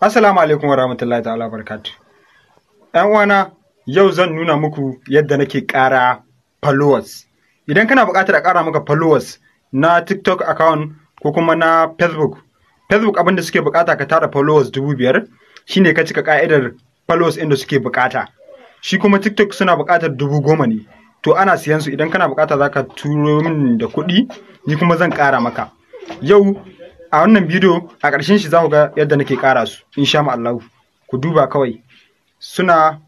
Assalamu alaikum wa rahmatullahi ta'ala barakatuh. ‘Yan uwana, yau zan nuna muku yadda nake ƙara followers. Idan kana buƙatar a ƙara maka followers na TikTok account ko kuma na Facebook. Facebook abin da suke buƙata ka tara followers 5,000 shine ka cika ƙa'idar followers ɗin da suke buƙata. Shi kuma TikTok suna buƙatar 10,000 ne. To ana siyan su idan kana buƙata zaka turo min da kuɗi, ni kuma zan ƙara maka. Yau a wannan bidiyo a ƙarshen shi za ku ga yadda nake ƙara su insha Allah. Ku duba kawai suna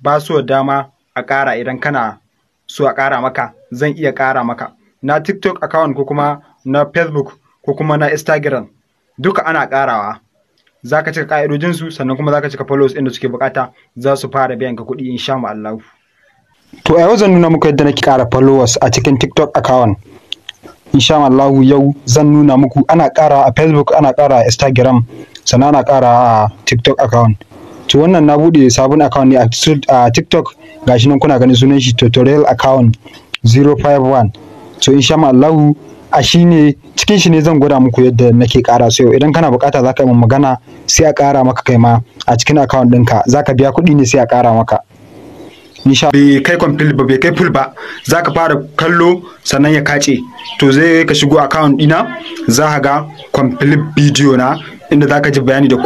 ba su dama a ƙara idan kana so a ƙara maka zan iya ƙara maka na TikTok account ko kuma na Facebook ko kuma na Instagram duka ana ƙarawa. Za ka cika ƙa'idojin su sannan kuma za ka cika followers ɗin da suke buƙata za su fara biyan ka kuɗi insha Allah. To a yau zan nuna muku yadda nake ƙara followers a cikin TikTok account. Insha Allah yau zan nuna muku ana ƙara a Facebook, ana ƙara a Instagram, sannan ana ƙara a TikTok account. To wannan na buɗe sabon account ne a TikTok, gashi nan kuna ganin sunan shi tutorial account 051. To insha Allah a shine cikin shi ne zan gwada muku yadda nake ƙara su yau. Idan kana buƙata za ka yi magana sai a ƙara maka kai ma a cikin account ɗinka. Za ka biya kuɗi ne sai a ƙara maka. Bai kai complete ba, bai kai full ba, za ka fara kallo sannan ya kace. To zai ka shigo account ɗina za ka ga complete video na inda za ka ji bayani da